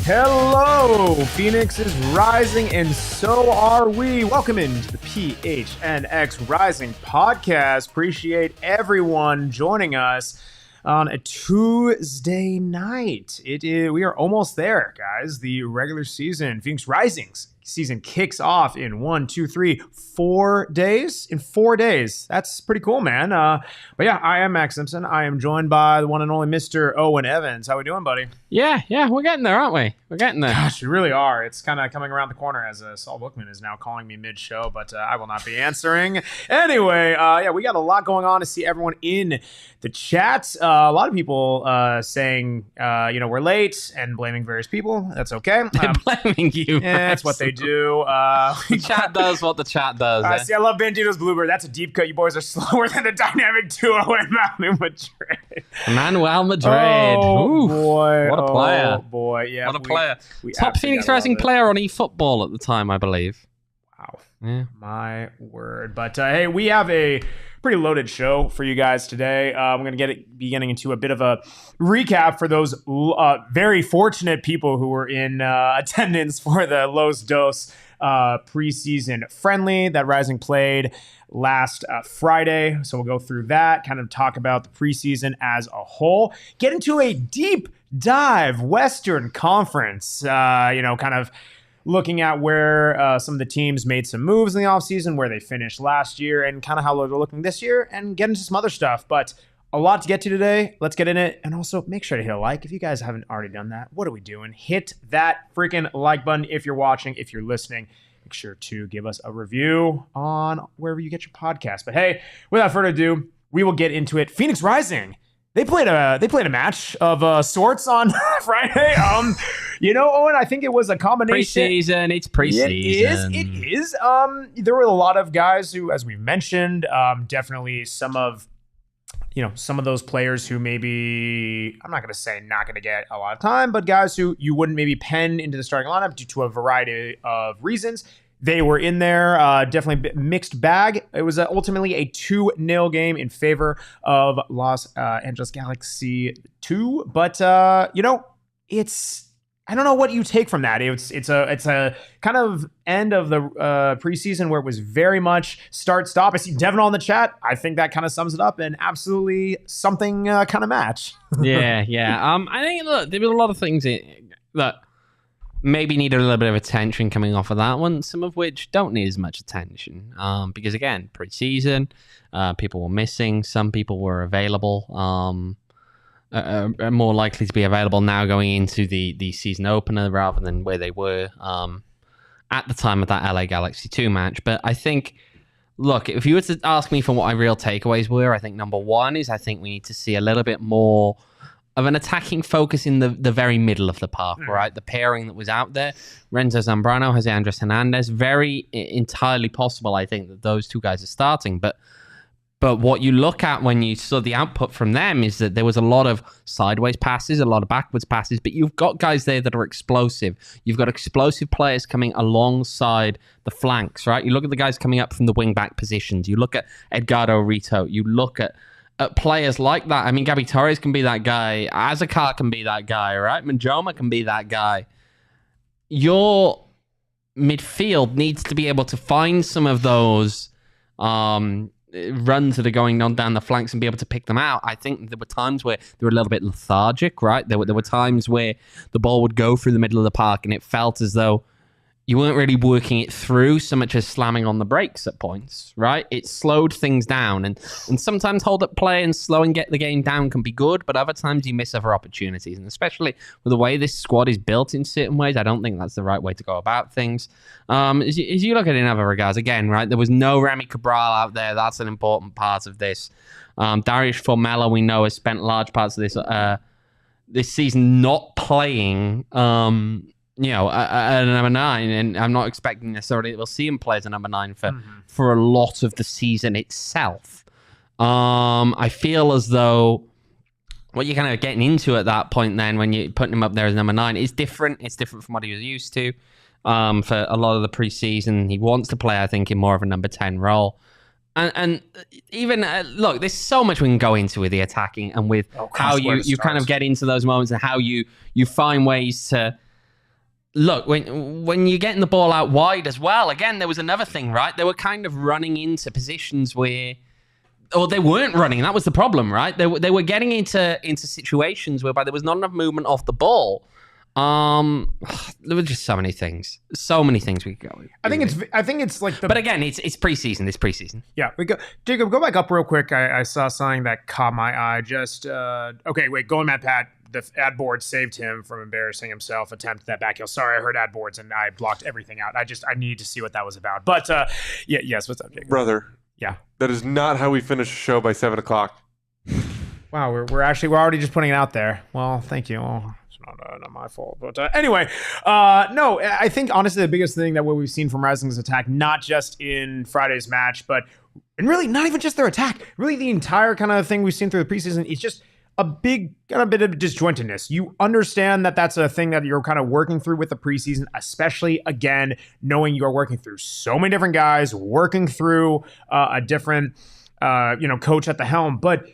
Hello, Phoenix is rising and so are we. Welcome into the PHNX Rising podcast. Appreciate everyone joining us on a Tuesday night. We are almost there, guys. The regular season, Phoenix Rising's season kicks off in 4 days. In 4 days. That's pretty cool, man. But yeah, I am Max Simpson. I am joined by the one and only Mr. Owain Evans. How we doing, buddy? Yeah, we're getting there, aren't we? We're getting there. Gosh, we really are. It's kind of coming around the corner as Saul Bookman is now calling me mid-show, but I will not be answering. Anyway, we got a lot going on to see everyone in the chat. A lot of people saying, we're late and blaming various people. That's okay. They're blaming you. Yeah, that's what they do. The chat does what the chat does. See, I love Bandito's Bluebird. That's a deep cut. You boys are slower than the dynamic duo in Manuel Madrid. Manuel Madrid. Oh, boy. What a player. Oh, boy. Yeah, what a player. We Top Phoenix Rising player on eFootball at the time, I believe. Wow. Yeah. My word. But hey, we have a pretty loaded show for you guys today. I'm going to be getting into a bit of a recap for those very fortunate people who were in attendance for the Los Dos preseason friendly that Rising played last Friday. So we'll go through that, kind of talk about the preseason as a whole, get into a deep dive Western Conference, kind of looking at where some of the teams made some moves in the offseason, where they finished last year, and kind of how they're looking this year, and get into some other stuff. But a lot to get to today. Let's get in it. And also make sure to hit a like. If you guys haven't already done that, what are we doing? Hit that freaking like button if you're watching. If you're listening, make sure to give us a review on wherever you get your podcast. But hey, without further ado, we will get into it. Phoenix Rising. They played a match of sorts on Friday. Owen, I think it was a combination. Preseason. It's preseason. It is. There were a lot of guys who, as we mentioned, definitely some of those players who maybe, I'm not going to say not going to get a lot of time, but guys who you wouldn't maybe pen into the starting lineup due to a variety of reasons. They were in there, definitely mixed bag. It was ultimately a 2-0 game in favor of Los Angeles Galaxy 2. But, it's, I don't know what you take from that. It's a kind of end of the preseason where it was very much start-stop. I see Devin on the chat. I think that kind of sums it up, and absolutely something kind of match. Yeah. I think, look, there were a lot of things that maybe needed a little bit of attention coming off of that one, some of which don't need as much attention. Because again, preseason, people were missing, some people were available, are more likely to be available now going into the season opener rather than where they were at the time of that LA Galaxy 2 match. But I think, look, if you were to ask me for what my real takeaways were, I think number one is I think we need to see a little bit more of an attacking focus in the very middle of the park, right? The pairing that was out there, Renzo Zambrano, Jose Andres Hernandez, very entirely possible, I think, that those two guys are starting. But what you look at when you saw the output from them is that there was a lot of sideways passes, a lot of backwards passes, but you've got guys there that are explosive. You've got explosive players coming alongside the flanks, right? You look at the guys coming up from the wing-back positions. You look at Edgardo Rito. You look at players like that. I mean, Gabi Torres can be that guy. Azakar can be that guy, right? Manjoma can be that guy. Your midfield needs to be able to find some of those runs that are going on down the flanks and be able to pick them out. I think there were times where they were a little bit lethargic, right? There were times where the ball would go through the middle of the park and it felt as though you weren't really working it through so much as slamming on the brakes at points, right? It slowed things down. And sometimes hold-up play and slow and get the game down can be good, but other times you miss other opportunities. And especially with the way this squad is built in certain ways, I don't think that's the right way to go about things. As you look at it in other regards, again, right, there was no Remy Cabral out there. That's an important part of this. Darius Formella, we know, has spent large parts of this season not playing... at number 9, and I'm not expecting necessarily that we'll see him play as a number 9 for a lot of the season itself. I feel as though what you're kind of getting into at that point then when you're putting him up there as number 9 is different. It's different from what he was used to for a lot of the preseason. He wants to play, I think, in more of a number 10 role. And even, look, there's so much we can go into with the attacking and with how you kind of get into those moments and how you find ways to... Look, when you're getting the ball out wide as well, again, there was another thing, right? They were kind of running into positions where... Or they weren't running. That was the problem, right? They were getting into situations whereby there was not enough movement off the ball. There were just so many things. So many things we could go with. I think it's like the... But again, it's preseason. It's preseason. Yeah. Jacob, go back up real quick. I saw something that caught my eye. Just... okay, wait. Going Matt Pat. The ad board saved him from embarrassing himself, attempted that back heel. Sorry, I heard ad boards and I blocked everything out. I need to see what that was about. But yes, what's up, Jacob? Brother. Yeah. That is not how we finish a show by 7 o'clock. Wow, we're already just putting it out there. Well, thank you. Well, it's not my fault. But anyway, no, I think honestly the biggest thing that what we've seen from Rising's attack, not just in Friday's match, but and really not even just their attack, really the entire kind of thing we've seen through the preseason is just a big kind of bit of disjointedness. You understand that that's a thing that you're kind of working through with the preseason, especially, again, knowing you're working through so many different guys, working through a different, coach at the helm. But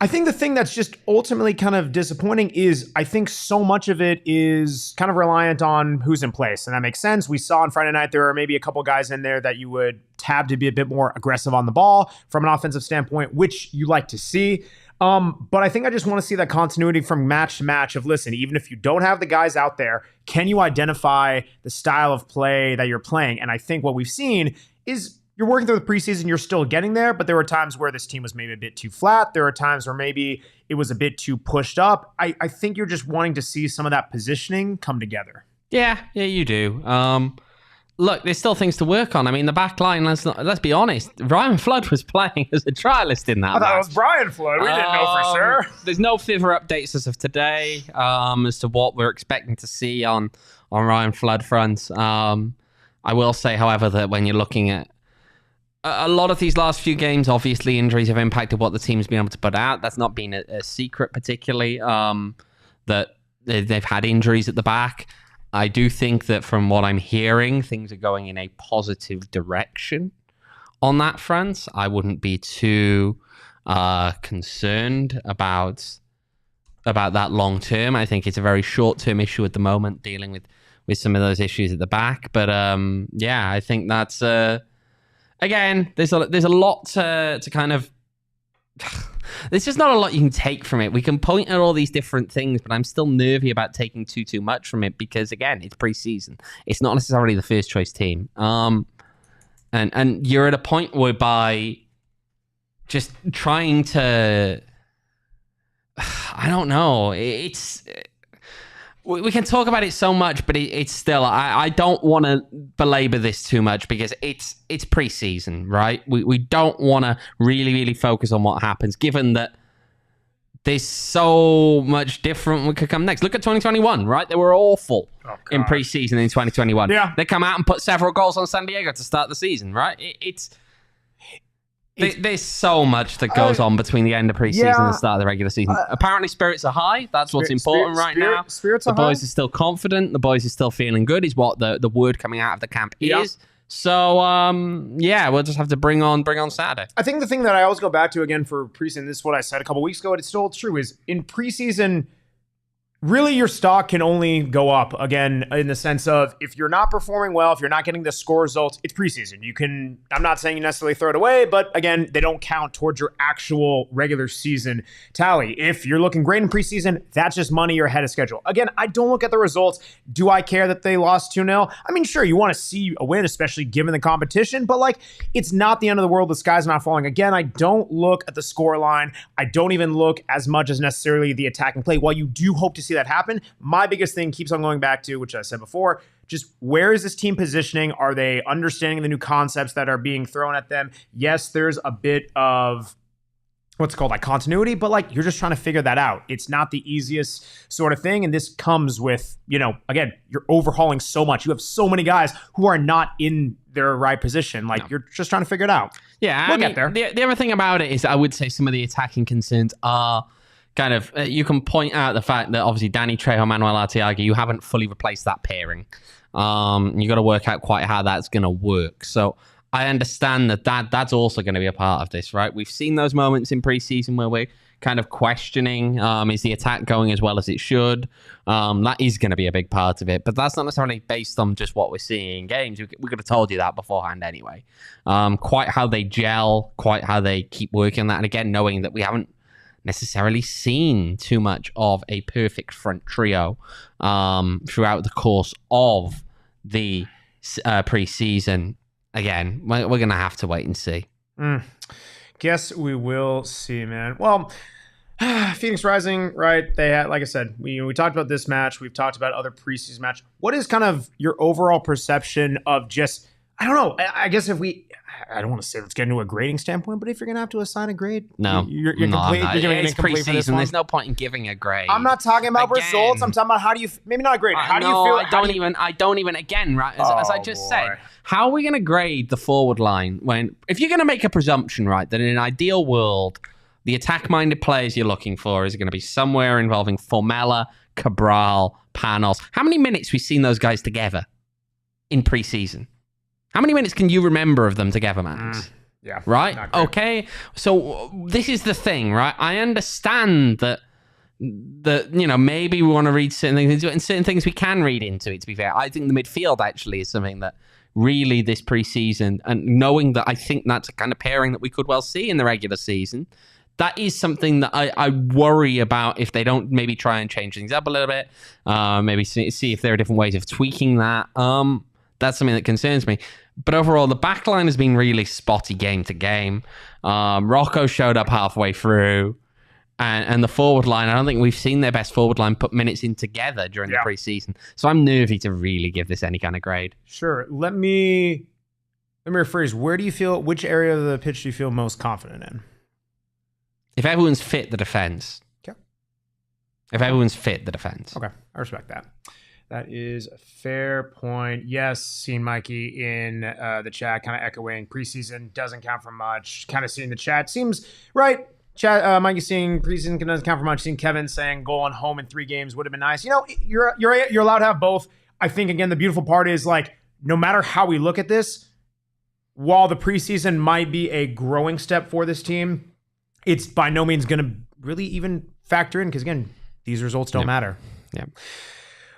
I think the thing that's just ultimately kind of disappointing is I think so much of it is kind of reliant on who's in place. And that makes sense. We saw on Friday night there are maybe a couple guys in there that you would tab to be a bit more aggressive on the ball from an offensive standpoint, which you like to see. But I think I just want to see that continuity from match to match of, listen, even if you don't have the guys out there, can you identify the style of play that you're playing? And I think what we've seen is you're working through the preseason, you're still getting there, but there were times where this team was maybe a bit too flat. There are times where maybe it was a bit too pushed up. I think you're just wanting to see some of that positioning come together. Yeah, you do. Look, there's still things to work on. I mean, the back line, let's be honest, Ryan Flood was playing as a trialist in that I thought it was Brian Flood. We didn't know for sure. There's no further updates as of today as to what we're expecting to see on Ryan Flood front. I will say, however, that when you're looking at a lot of these last few games, obviously injuries have impacted what the team's been able to put out. That's not been a secret particularly, that they've had injuries at the back. I do think that from what I'm hearing, things are going in a positive direction on that front. I wouldn't be too concerned about that long term. I think it's a very short term issue at the moment, dealing with some of those issues at the back. But I think that's again, there's a lot to kind of. There's just not a lot you can take from it. We can point at all these different things, but I'm still nervy about taking too much from it because, again, it's preseason. It's not necessarily the first choice team. And you're at a point whereby just trying to, I don't know. We can talk about it so much, but it's still, I don't want to belabor this too much because it's preseason, right? We don't want to really, really focus on what happens, given that there's so much different what could come next. Look at 2021, right? They were awful in preseason in 2021. Yeah. They come out and put several goals on San Diego to start the season, right? There's so much that goes on between the end of preseason and the start of the regular season. Apparently, spirits are high. That's what's important right now. Spirits are high. The boys are still confident. The boys are still feeling good, is what the word coming out of the camp is. So, we'll just have to bring on Saturday. I think the thing that I always go back to again for preseason, this is what I said a couple weeks ago, and it's still true, is in preseason, really your stock can only go up, again, in the sense of if you're not performing well, if you're not getting the score results, it's preseason. I'm not saying you necessarily throw it away, but again, they don't count towards your actual regular season tally. If you're looking great in preseason, that's just money you're ahead of schedule. Again, I don't look at the results. Do I care that they lost 2-0? I mean, sure, you want to see a win, especially given the competition, but like, it's not the end of the world. The sky's not falling. Again, I don't look at the score line. I don't even look as much as necessarily the attacking play. While you do hope to see that happen, my biggest thing keeps on going back to, which I said before, just where is this team positioning? Are they understanding the new concepts that are being thrown at them? Yes, there's a bit of what's called like continuity, but like you're just trying to figure that out. It's not the easiest sort of thing. And this comes with, again, you're overhauling so much. You have so many guys who are not in their right position. Like you're just trying to figure it out. Yeah, we'll get there. The other thing about it is I would say some of the attacking concerns are kind of, you can point out the fact that obviously Danny Trejo, Manuel Arteaga, you haven't fully replaced that pairing. You got to work out quite how that's going to work. So I understand that's also going to be a part of this, right? We've seen those moments in preseason where we're kind of questioning, is the attack going as well as it should? That is going to be a big part of it, but that's not necessarily based on just what we're seeing in games. We could have told you that beforehand anyway. Quite how they gel, quite how they keep working on that. And again, knowing that we haven't necessarily seen too much of a perfect front trio throughout the course of the preseason. Again, we're going to have to wait and see. Guess we will see, man. Well, Phoenix Rising, right? They had, like I said, we talked about this match. We've talked about other preseason match. What is kind of your overall perception of just, I don't know, I guess I don't want to say let's get into a grading standpoint, but if you're going to have to assign a grade, no, you're complete. You're giving it's it complete for this preseason. one. There's no point in giving a grade. I'm not talking about results. I'm talking about how do you, maybe not a grade. How do you feel? I don't even, again, right, as I just said, how are we going to grade the forward line if you're going to make a presumption, right, that in an ideal world, the attack-minded players you're looking for is going to be somewhere involving Formella, Cabral, Panos. How many minutes we've seen those guys together in preseason? How many minutes can you remember of them together, Max? Yeah. Right? Okay. So this is the thing, right? I understand that maybe we want to read certain things into it, and certain things we can read into it, to be fair. I think the midfield actually is something that really this preseason, and knowing that I think that's a kind of pairing that we could well see in the regular season, that is something that I worry about if they don't maybe try and change things up a little bit, maybe see if there are different ways of tweaking that. That's something that concerns me. But overall, the back line has been really spotty game to game. Rocco showed up halfway through. And the forward line, I don't think we've seen their best forward line put minutes in together during the preseason. So I'm nervy to really give this any kind of grade. Sure. Let me rephrase. Which area of the pitch do you feel most confident in? If everyone's fit, the defense. Okay. If everyone's fit, the defense. Okay. I respect that. That is a fair point. Yes, seeing Mikey in the chat, kind of echoing preseason doesn't count for much. Kind of seeing the chat seems right. Chat, Mikey saying preseason doesn't count for much. Seeing Kevin saying going home in 3 games would have been nice. You're allowed to have both. I think again the beautiful part is like no matter how we look at this, while the preseason might be a growing step for this team, it's by no means going to really even factor in because again these results don't matter. Yeah.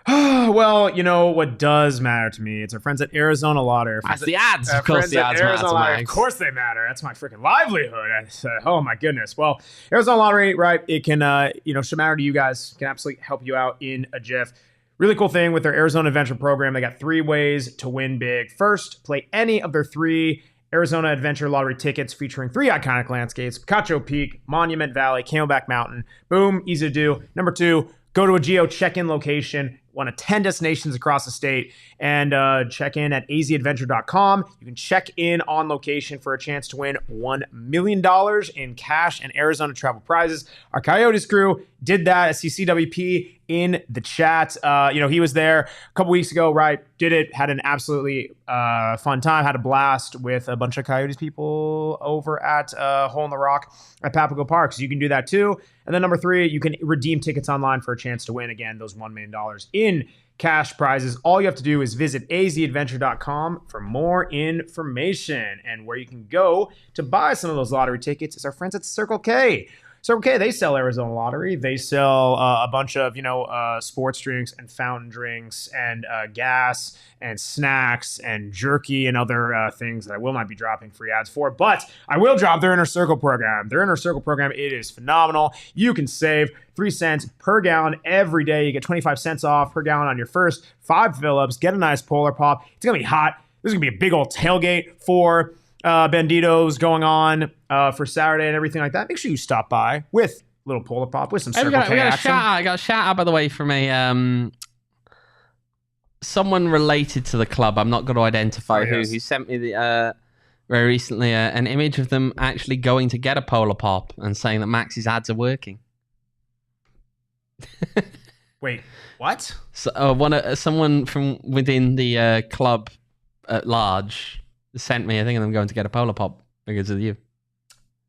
Well, what does matter to me? It's our friends at Arizona Lottery. That's the ads. Of course the ads matter. Of course they matter. That's my freaking livelihood. Oh, my goodness. Well, Arizona Lottery, right, it can, should matter to you guys. Can absolutely help you out in a jiff. Really cool thing with their Arizona Adventure program. They got 3 ways to win big. First, play any of their 3 Arizona Adventure Lottery tickets featuring 3 iconic landscapes, Picacho Peak, Monument Valley, Camelback Mountain. Boom, easy to do. Number 2, go to a geo check-in location, one of 10 destinations across the state, and check in at azadventure.com. You can check in on location for a chance to win $1 million in cash and Arizona travel prizes. Our Coyotes crew did that at CCWP in the chat. He was there a couple weeks ago, right? Did it, had an absolutely fun time, had a blast with a bunch of Coyotes people over at Hole in the Rock at Papago Park. So you can do that too. And then number 3, you can redeem tickets online for a chance to win, again, those $1 million in cash prizes. All you have to do is visit azadventure.com for more information. And where you can go to buy some of those lottery tickets is our friends at Circle K. Circle K, they sell Arizona Lottery. They sell a bunch of, sports drinks and fountain drinks and gas and snacks and jerky and other things that I will not be dropping free ads for. But I will drop their Inner Circle program. Their Inner Circle program, it is phenomenal. You can save 3 cents per gallon every day. You get 25 cents off per gallon on your first 5 fill-ups. Get a nice Polar Pop. It's going to be hot. There's going to be a big old tailgate for Banditos going on for Saturday and everything like that. Make sure you stop by with a little Polar Pop, with some Circle K action. I got a shout out, by the way, from a someone related to the club. I'm not going to identify who sent me the very recently an image of them actually going to get a Polar Pop and saying that Max's ads are working. Wait, what? So, someone from within the club at large sent me a thing of them going to get a Polar Pop because of you.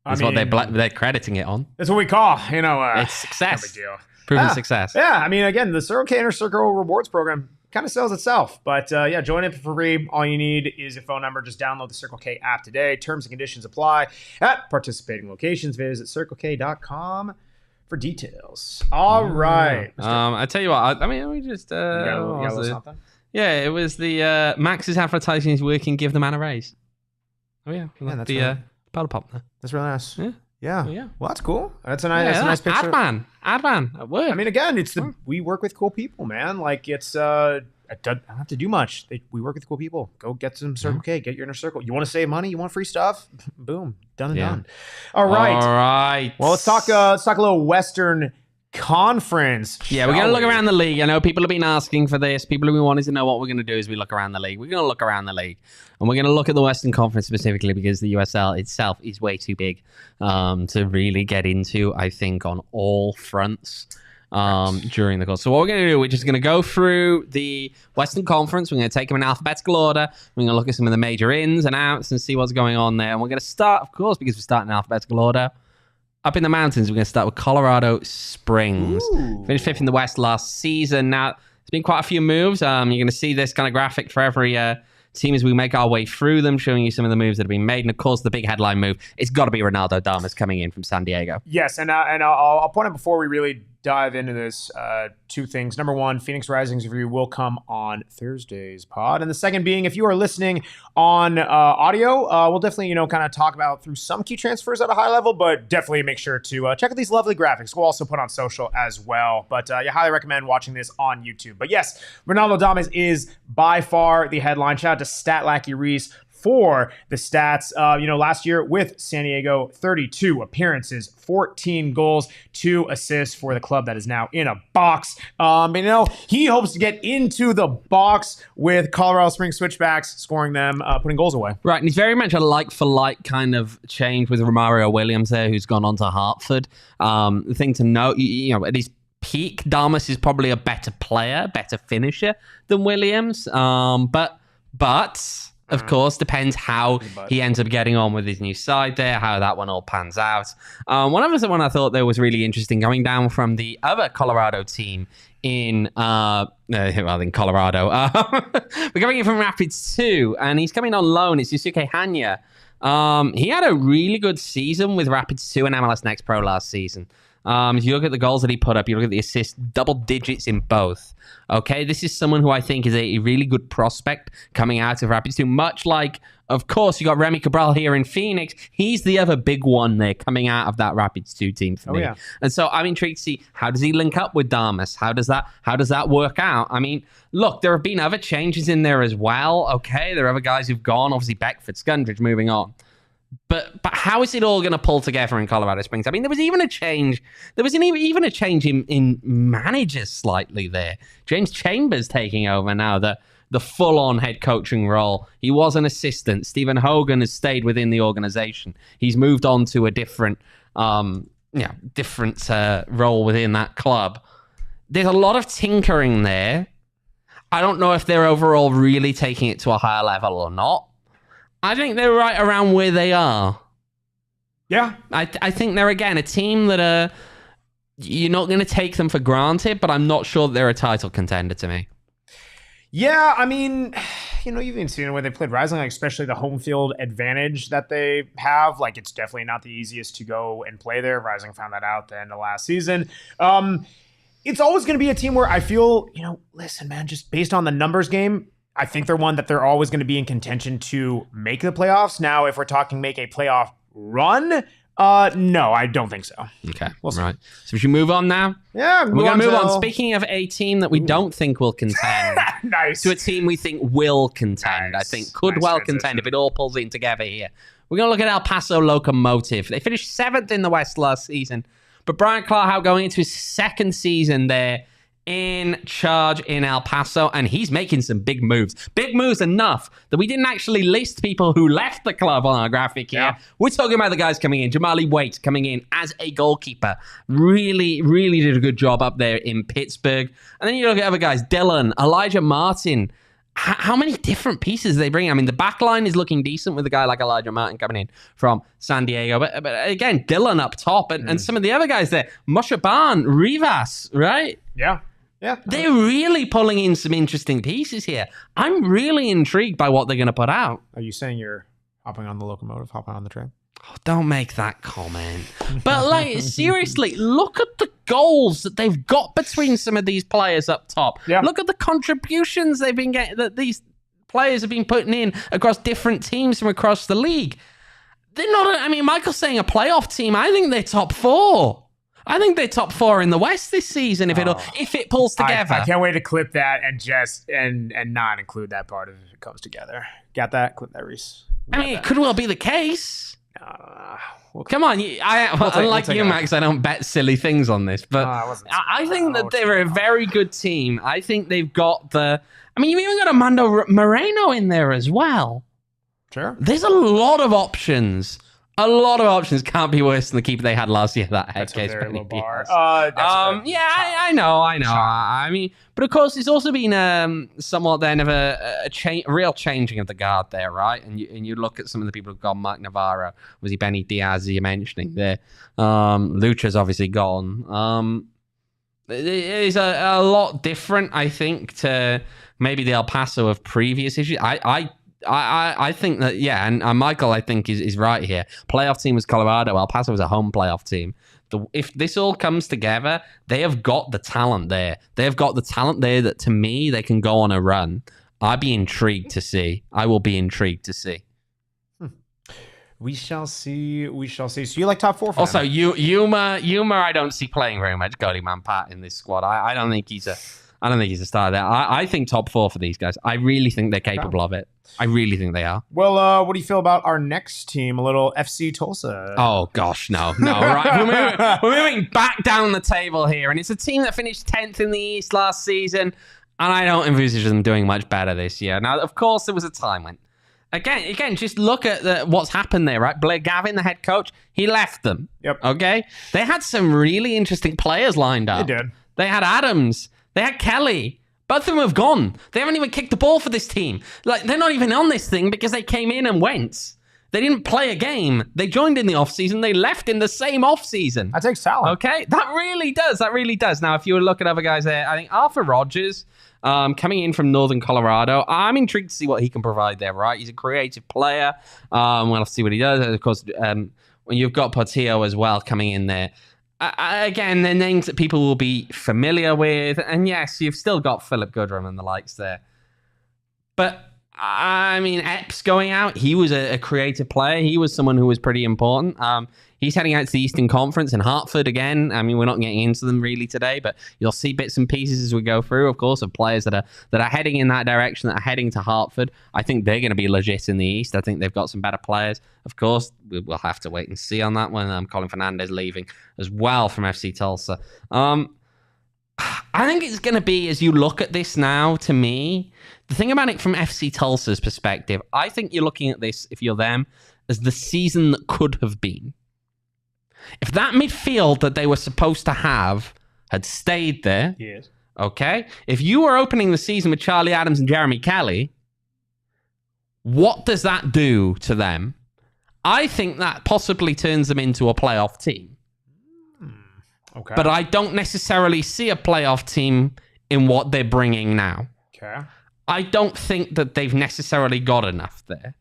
That's what they're crediting it on. That's what we call, it's success. No big deal. Proven success. Yeah, I mean, again, the Circle K Inner Circle rewards program kind of sells itself. But join it for free. All you need is your phone number. Just download the Circle K app today. Terms and conditions apply at participating locations. Visit circlek.com for details. All right. I tell you what, we just... you got a little something? Yeah, it was the Max's advertising is working, give the man a raise. Oh, yeah. That's the Polar Pop there. That's really nice. Yeah. Yeah. Oh, yeah. Well, that's cool. That's a nice picture. Ad man at work. I mean, again, we work with cool people, man. Like, it's I don't have to do much. We work with cool people. Go get some Circle K. Get your Inner Circle. You want to save money? You want free stuff? Boom, done and done. All right. Well, let's talk a little Western Conference. Yeah, we're going to look around the league. I know people have been asking for this. People have been wanting to know what we're going to do as we look around the league. We're going to look around the league. And we're going to look at the Western Conference specifically because the USL itself is way too big to really get into, I think, on all fronts during the course. So what we're going to do, we're just going to go through the Western Conference. We're going to take them in alphabetical order. We're going to look at some of the major ins and outs and see what's going on there. And we're going to start, of course, because we're starting in alphabetical order. Up in the mountains, we're going to start with Colorado Springs. Ooh. Finished 5th in the West last season. Now, there's been quite a few moves. You're going to see this kind of graphic for every team as we make our way through them, showing you some of the moves that have been made. And, of course, the big headline move, it's got to be Ronaldo Damas coming in from San Diego. Yes, and I'll point out before we really dive into this, 2 things. Number 1, Phoenix Rising's review will come on Thursday's pod. And the second being, if you are listening on audio, we'll definitely, kind of talk about through some key transfers at a high level, but definitely make sure to check out these lovely graphics. We'll also put on social as well. But I highly recommend watching this on YouTube. But yes, Ronaldo Damas is by far the headline. Shout out to Statlacky Reese for the stats. Last year with San Diego, 32 appearances, 14 goals, 2 assists for the club that is now in a box. He hopes to get into the box with Colorado Springs Switchbacks, scoring them, putting goals away. Right, and he's very much a like-for-like kind of change with Romario Williams there, who's gone on to Hartford. The thing to note, at his peak, Damas is probably a better player, better finisher than Williams. But of course, depends how he ends up getting on with his new side there, how that one all pans out. One I thought that was really interesting, going down from the other Colorado team in Colorado. We're coming in from Rapids 2, and he's coming on loan. It's Yusuke Hanya. He had a really good season with Rapids 2 and MLS Next Pro last season. If you look at the goals that he put up, you look at the assists, double digits in both. Okay, this is someone who I think is a really good prospect coming out of Rapids 2. Much like, of course, you got Remy Cabral here in Phoenix. He's the other big one there coming out of that Rapids 2 team for me. Yeah. And so I'm intrigued to see, how does he link up with Damas? How does that work out? I mean, look, there have been other changes in there as well. Okay, there are other guys who've gone. Obviously, Beckford, Scundridge moving on. But how is it all going to pull together in Colorado Springs? I mean, there was even a change. There was even a change in managers slightly there. James Chambers taking over now, the full-on head coaching role. He was an assistant. Stephen Hogan has stayed within the organization. He's moved on to a different role within that club. There's a lot of tinkering there. I don't know if they're overall really taking it to a higher level or not. I think they're right around where they are. Yeah. I think they're, again, a team that you're not going to take them for granted, but I'm not sure that they're a title contender to me. Yeah, I mean, you've even seen it when they played Rising, like especially the home field advantage that they have. Like, it's definitely not the easiest to go and play there. Rising found that out at the end of last season. It's always going to be a team where I feel, listen, man, just based on the numbers game, I think they're one that they're always going to be in contention to make the playoffs. Now, if we're talking make a playoff run, no, I don't think so. Okay, right. So we should move on now? Yeah, we're going to move on. Speaking of a team that we don't think will contend, nice. To a team we think will contend. Nice. I think could contend if it all pulls in together here. We're going to look at El Paso Locomotive. They finished 7th in the West last season, but Brian Clark going into his 2nd season there in charge in El Paso, and he's making some big moves. Big moves enough that we didn't actually list people who left the club on our graphic here. Yeah. We're talking about the guys coming in. Jamali Waite coming in as a goalkeeper. Really, really did a good job up there in Pittsburgh. And then you look at other guys. Dylan, Elijah Martin. How many different pieces they bring? I mean, the back line is looking decent with a guy like Elijah Martin coming in from San Diego. But again, Dylan up top and some of the other guys there. Moshaban, Rivas, right? Yeah. Yeah. They're really pulling in some interesting pieces here. I'm really intrigued by what they're going to put out. Are you saying you're hopping on the locomotive, hopping on the train? Oh, don't make that comment. But seriously, look at the goals that they've got between some of these players up top. Yeah. Look at the contributions they've been getting, that these players have been putting in across different teams from across the league. They're not, Michael's saying a playoff team. I think they're top 4. I think they're top 4 in the West this season if it pulls together. I can't wait to clip that and not include that part if it comes together. Got that? Clip that, Reese. It could well be the case. Come on, unlike you, Max, I don't bet silly things on this, but I think that they're a very good team. I think they've got you've even got Armando Moreno in there as well. Sure. There's a lot of options. A lot of options. Can't be worse than the keeper they had last year. That head case. I know. But of course, it's also been somewhat then of a real changing of the guard there, right? And you look at some of the people who've gone. Mark Navarro, was he Benny Diaz? You're mentioning there. Lucha's obviously gone. It is a lot different, I think, to maybe the El Paso of previous issues. I think that, and Michael, I think, is right here. Playoff team was Colorado. El Paso was a home playoff team. If this all comes together, they have got the talent there. They've got the talent there that, to me, they can go on a run. I'd be intrigued to see. I will be intrigued to see. We shall see. So you like top 4 for also, Yuma, I don't see playing very much. Goalie man Pat in this squad. I don't think he's a star there. I think top 4 for these guys. I really think they're capable of it. I really think they are. Well, what do you feel about our next team, a little FC Tulsa? Oh, gosh, no. Right. We're moving back down the table here, and it's a team that finished 10th in the East last season, and I don't envisage them doing much better this year. Now, of course, there was a time when, again, just look at what's happened there, right? Blair Gavin, the head coach, he left them. Yep. Okay? They had some really interesting players lined up. They did. They had Adams. They had Kelly. Both of them have gone. They haven't even kicked the ball for this team. They're not even on this thing because they came in and went. They didn't play a game. They joined in the offseason. They left in the same offseason. That takes talent. Okay? That really does. Now, if you look at other guys there, I think Arthur Rogers, coming in from Northern Colorado, I'm intrigued to see what he can provide there, right? He's a creative player. We'll have to see what he does. Of course, when you've got Portillo as well coming in there, again, they're names that people will be familiar with. And yes, you've still got Philip Goodrum and the likes there. But, Epps going out, he was a creative player. He was someone who was pretty important. He's heading out to the Eastern Conference in Hartford again. We're not getting into them really today, but you'll see bits and pieces as we go through, of course, of players that are heading in that direction, that are heading to Hartford. I think they're going to be legit in the East. I think they've got some better players. Of course, we'll have to wait and see on that one. Colin Fernandez leaving as well from FC Tulsa. I think it's going to be, as you look at this now, to me, the thing about it from FC Tulsa's perspective, I think you're looking at this, if you're them, as the season that could have been. If that midfield that they were supposed to have had stayed there, yes. Okay? If you were opening the season with Charlie Adams and Jeremy Kelly, what does that do to them? I think that possibly turns them into a playoff team. Okay. But I don't necessarily see a playoff team in what they're bringing now. Okay. I don't think that they've necessarily got enough there.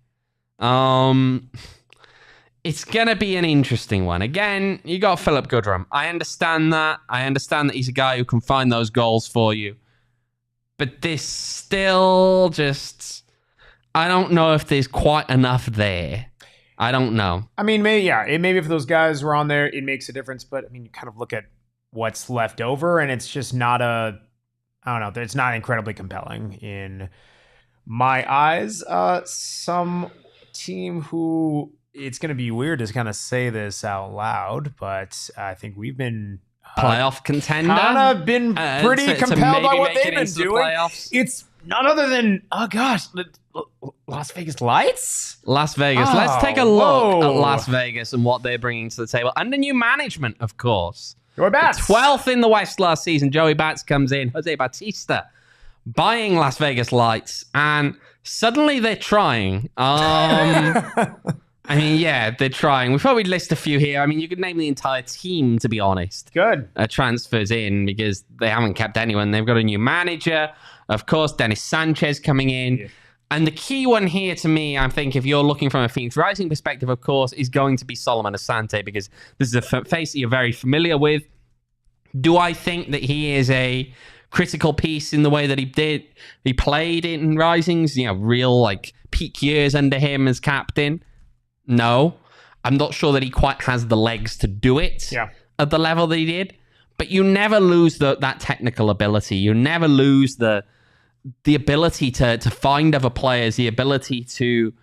It's going to be an interesting one. Again, you got Philip Goodrum. I understand that. I understand that he's a guy who can find those goals for you. But this still just... I don't know if there's quite enough there. I don't know. I mean, maybe if those guys were on there, it makes a difference. But, I mean, you kind of look at what's left over, and it's just not I don't know. It's not incredibly compelling in my eyes. Some team who... It's going to be weird to kind of say this out loud, but I think we've been... playoff contender? Kind of been pretty compelled by what they've been doing. It's none other than, Las Vegas Lights? Las Vegas. Let's take a look at Las Vegas and what they're bringing to the table. Under new management, of course. Joey Bats. 12th in the West last season. Joey Bats comes in. Jose Batista buying Las Vegas Lights. And suddenly they're trying. I mean, yeah, they're trying. We thought we'd list a few here. I mean, you could name the entire team, to be honest. Good. Transfers in because they haven't kept anyone. They've got a new manager. Of course, Dennis Sanchez coming in. Yeah. And the key one here to me, I think, if you're looking from a Phoenix Rising perspective, of course, is going to be Solomon Asante because this is a face that you're very familiar with. Do I think that he is a critical piece in the way that he played in Risings? Real peak years under him as captain? No, I'm not sure that he quite has the legs to do it at the level that he did. But you never lose that technical ability. You never lose the ability to find other players, the ability to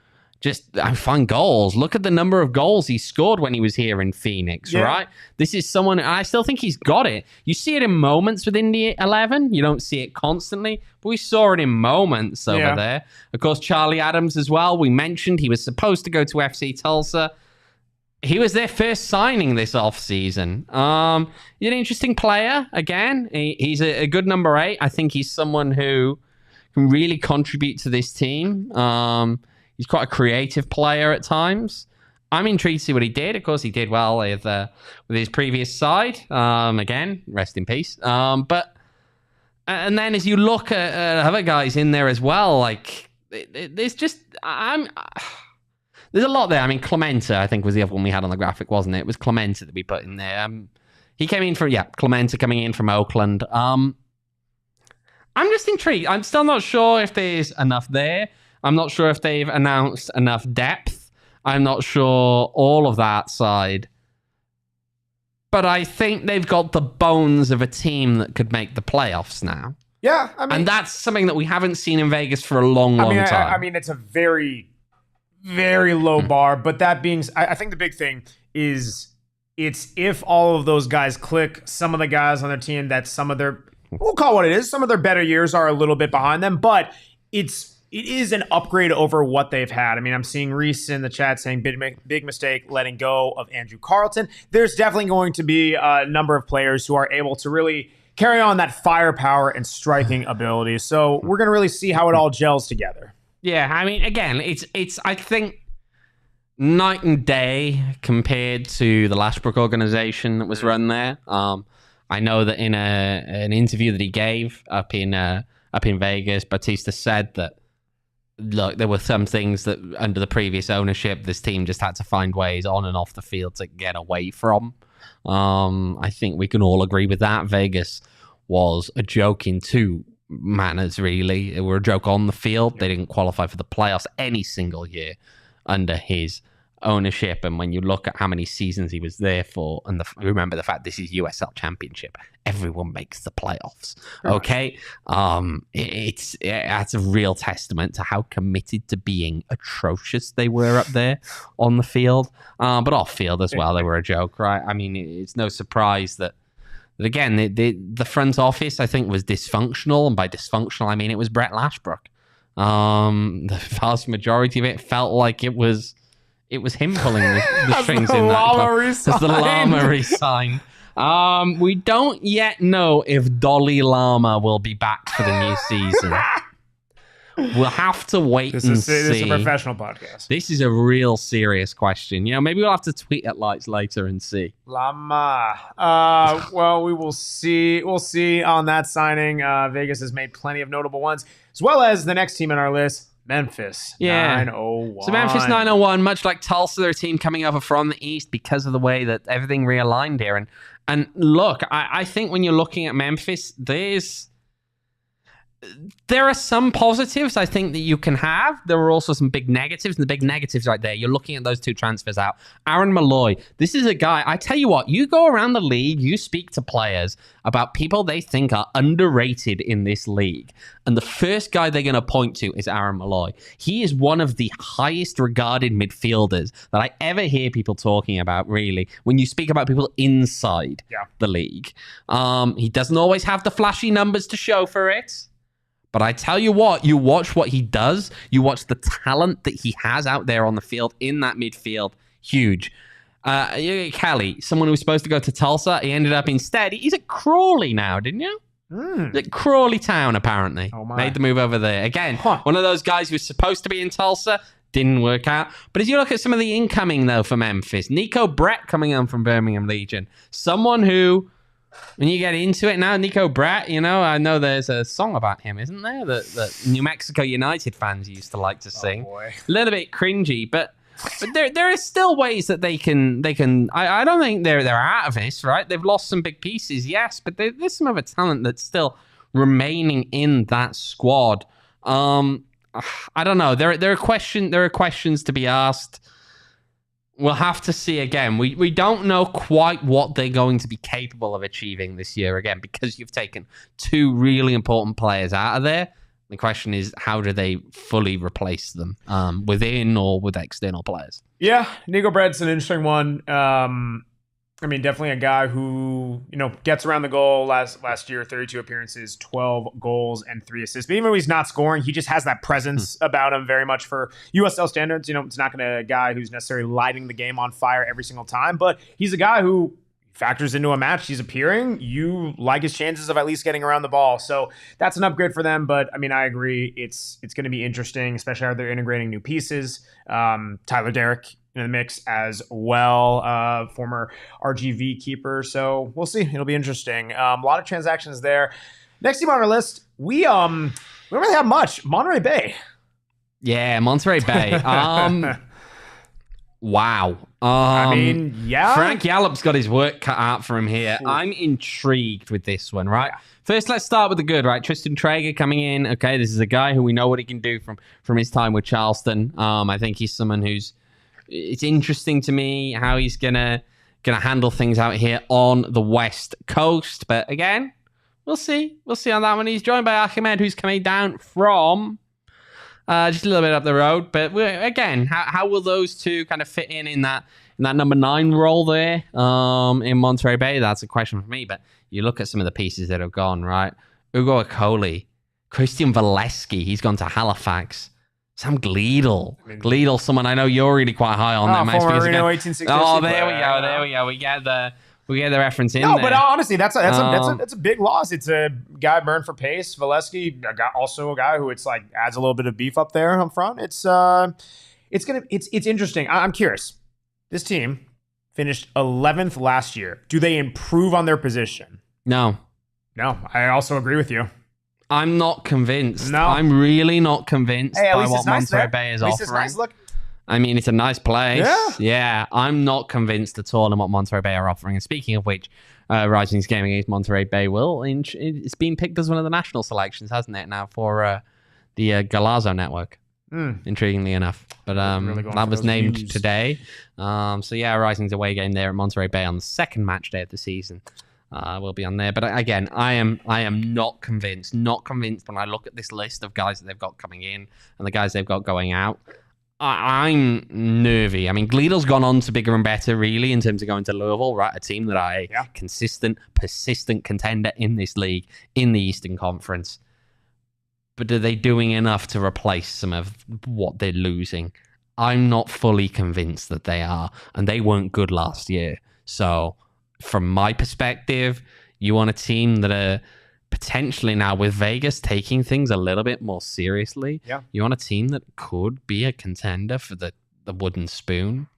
just find goals. Look at the number of goals he scored when he was here in Phoenix, right? This is someone, I still think he's got it. You see it in moments within the 11. You don't see it constantly, but we saw it in moments over there. Of course, Charlie Adams as well. We mentioned he was supposed to go to FC Tulsa. He was their first signing this offseason. He's an interesting player. Again, he's a good number 8. I think he's someone who can really contribute to this team. He's quite a creative player at times. I'm intrigued to see what he did. Of course, he did well with his previous side. Again, rest in peace. But then as you look at other guys in there as well, there's just there's a lot there. I mean, Clemente, I think, was the other one we had on the graphic, wasn't it? It was Clemente that we put in there. He came in from Clemente coming in from Oakland. I'm just intrigued. I'm still not sure if there's enough there. I'm not sure if they've announced enough depth. I'm not sure all of that side. But I think they've got the bones of a team that could make the playoffs now. Yeah, I mean... And that's something that we haven't seen in Vegas for a long time. I mean, it's a very, very low bar. But that being... I think the big thing is it's if all of those guys click, some of the guys on their team that some of their... We'll call it what it is. Some of their better years are a little bit behind them. But it is an upgrade over what they've had. I mean, I'm seeing Reese in the chat saying big mistake letting go of Andrew Carlton. There's definitely going to be a number of players who are able to really carry on that firepower and striking ability. So we're going to really see how it all gels together. Yeah, I mean, again, it's I think night and day compared to the Lashbrook organization that was run there. I know that in an interview that he gave up in Vegas, Batista said that, look, there were some things that under the previous ownership, this team just had to find ways on and off the field to get away from. I think we can all agree with that. Vegas was a joke in two manners, really. They were a joke on the field. They didn't qualify for the playoffs any single year under his ownership. And when you look at how many seasons he was there for, and remember the fact this is USL Championship, everyone makes the playoffs. Okay, that's a real testament to how committed to being atrocious they were up there on the field, but off field as well. They were a joke, right? I mean, it's no surprise that again the front office, I think, was dysfunctional, and by dysfunctional I mean it was Brett Lashbrook. The vast majority of it felt like it was him pulling the strings in that club. As the Llama resigned. We don't yet know if Dolly Llama will be back for the new season. We'll have to wait and see. This is a professional podcast. This is a real serious question. Maybe we'll have to tweet at Lights later and see. Llama. Well, we will see. We'll see on that signing. Vegas has made plenty of notable ones, as well as the next team on our list, Memphis 901. So Memphis 901, much like Tulsa, they're a team coming over from the East because of the way that everything realigned here. And look, I think when you're looking at Memphis, there are some positives I think that you can have. There are also some big negatives, and the big negatives right there, you're looking at those two transfers out. Aaron Malloy, this is a guy, I tell you what, you go around the league, you speak to players about people they think are underrated in this league, and the first guy they're going to point to is Aaron Malloy. He is one of the highest regarded midfielders that I ever hear people talking about, really, when you speak about people inside the league. He doesn't always have the flashy numbers to show for it. But I tell you what, you watch what he does, you watch the talent that he has out there on the field, in that midfield, huge. Kelly, someone who was supposed to go to Tulsa, he ended up instead. He's at Crawley now, didn't you? At Crawley Town, apparently. Oh my. Made the move over there. Again, one of those guys who was supposed to be in Tulsa, didn't work out. But as you look at some of the incoming, though, for Memphis, Nico Brett coming on from Birmingham Legion. Someone who... When you get into it now, Nico Brett, I know there's a song about him, isn't there? That New Mexico United fans used to like to sing. Oh boy. A little bit cringy, but there are still ways that they can. I don't think they're out of this, right? They've lost some big pieces, yes, but there's some other talent that's still remaining in that squad. I don't know. There are questions to be asked. We'll have to see again. We don't know quite what they're going to be capable of achieving this year again, because you've taken two really important players out of there. The question is, how do they fully replace them within or with external players? Yeah, Nico Brett's an interesting one. Definitely a guy who, gets around the goal last year, 32 appearances, 12 goals, and 3 assists. But even when he's not scoring, he just has that presence about him very much for USL standards. It's not going to a guy who's necessarily lighting the game on fire every single time, but he's a guy who factors into a match. He's appearing. You like his chances of at least getting around the ball. So that's an upgrade for them. But I agree. It's going to be interesting, especially how they're integrating new pieces. Tyler Derrick in the mix as well, former RGV keeper. So we'll see. It'll be interesting. A lot of transactions there. Next team on our list, we don't really have much. Monterey Bay. Yeah, Monterey Bay. Wow. Frank Yallop's got his work cut out for him here. Ooh. I'm intrigued with this one, right? First, let's start with the good, right? Tristan Traeger coming in. Okay, this is a guy who we know what he can do from his time with Charleston. I think he's someone who's... It's interesting to me how he's gonna handle things out here on the West Coast. But again, we'll see. We'll see on that one. He's joined by Ahmed, who's coming down from... just a little bit up the road, but again, how will those two kind of fit in that number 9 role there in Monterey Bay? That's a question for me. But you look at some of the pieces that have gone, right? Ugo Akoli, Christian Valesky, he's gone to Halifax. Sam Gleadle, someone I know you're really quite high on. Former Reno 1860. Oh, there we go. We get the reference in there. No, but honestly, that's a big loss. It's a guy burned for pace. Valesky, also a guy who it's like adds a little bit of beef up there up front. It's interesting. I'm curious. This team finished 11th last year. Do they improve on their position? No, I also agree with you. I'm not convinced. No, I'm really not convinced by what Monterey Bay is offering. It's nice look. It's a nice place. Yeah. I'm not convinced at all in what Monterey Bay are offering. And speaking of which, Rising's game against Monterey Bay it's been picked as one of the national selections, hasn't it, now for the Galazo network. Intriguingly enough. But that was named views today. Rising's away game there at Monterey Bay on the second match day of the season. We'll be on there. But again, I am not convinced. Not convinced when I look at this list of guys that they've got coming in and the guys they've got going out. I'm nervy. Gleadle's gone on to bigger and better, really, in terms of going to Louisville, right? A team that consistent, persistent contender in this league, in the Eastern Conference. But are they doing enough to replace some of what they're losing? I'm not fully convinced that they are. And they weren't good last year. So, from my perspective, you want a team that are potentially now with Vegas taking things a little bit more seriously, you want a team that could be a contender for the wooden spoon.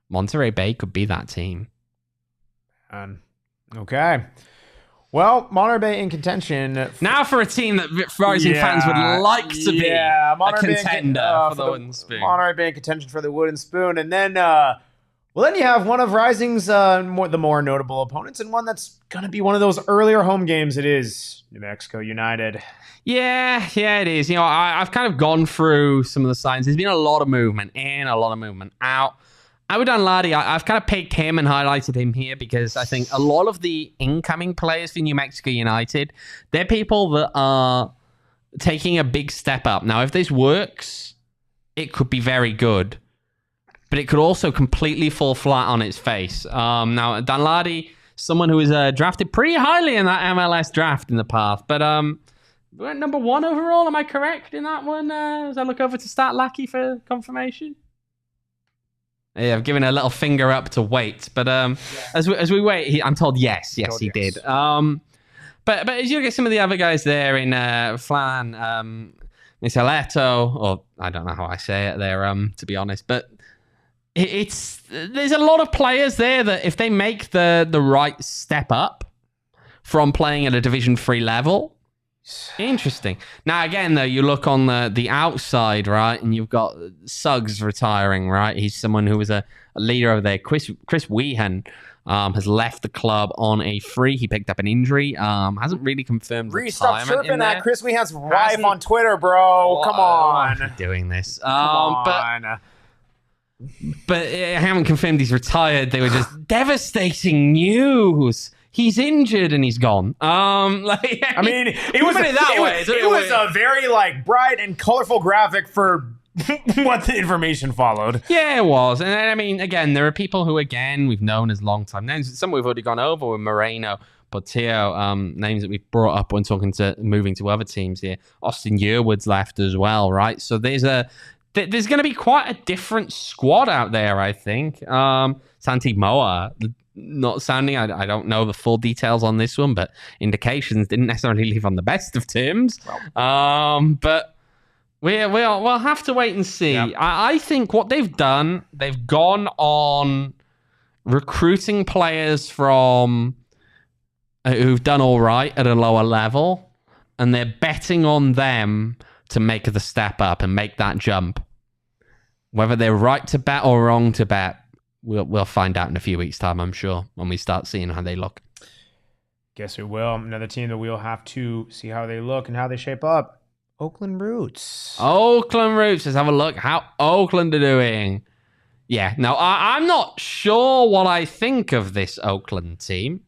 Monterey Bay could be that team. Okay. Well, Monterey Bay in contention. Now for a team that Rising fans would like to be a contender for the wooden spoon. Monterey Bay in contention for the wooden spoon. And then, then you have one of Rising's the more notable opponents, and one that's going to be one of those earlier home games. It is New Mexico United. Yeah, it is. I've kind of gone through some of the signs. There's been a lot of movement in, a lot of movement out. Owain Danladi, I've kind of picked him and highlighted him here because I think a lot of the incoming players for New Mexico United, they're people that are taking a big step up. Now, if this works, it could be very good, but it could also completely fall flat on its face. Now, Danladi, someone who was drafted pretty highly in that MLS draft in the past, but we went number 1 overall. Am I correct in that one? As I look over to Stat Lackey for confirmation. Yeah, I've given a little finger up to wait, but as we wait, I'm told yes, he did. But as you look at some of the other guys there in Flan, Misaleto, or I don't know how I say it there, to be honest, but there's a lot of players there that if they make the right step up from playing at a Division 3 level. Interesting. Now, again, though, you look on the outside, right, and you've got Suggs retiring, right? He's someone who was a leader over there. Chris Weehan has left the club on a free. He picked up an injury. Hasn't really confirmed Stop retirement chirping in there. that Chris Weehan's wife on Twitter, bro. Come on. Doing this. Come on. But I haven't confirmed he's retired. They were just devastating news. He's injured and he's gone. I mean, it was a very bright and colorful graphic for what the information followed. Yeah, it was. And I mean, again, there are people who, again, we've known as long time names. Some we've already gone over with Moreno, Portillo, names that we've brought up when moving to other teams here. Austin Yearwood's left as well, right? So there's going to be quite a different squad out there, I think. Santi Moa, not sounding, I don't know the full details on this one, but indications didn't necessarily leave on the best of terms. But we'll have to wait and see. Yep. I think what they've done, they've gone on recruiting players from who've done all right at a lower level, and they're betting on them to make the step up and make that jump. Whether they're right to bet or wrong to bet, we'll find out in a few weeks' time, I'm sure, when we start seeing how they look. Guess we will. Another team that we'll have to see how they look and how they shape up. Oakland Roots. Let's have a look how Oakland are doing. Yeah, now I'm not sure what I think of this Oakland team.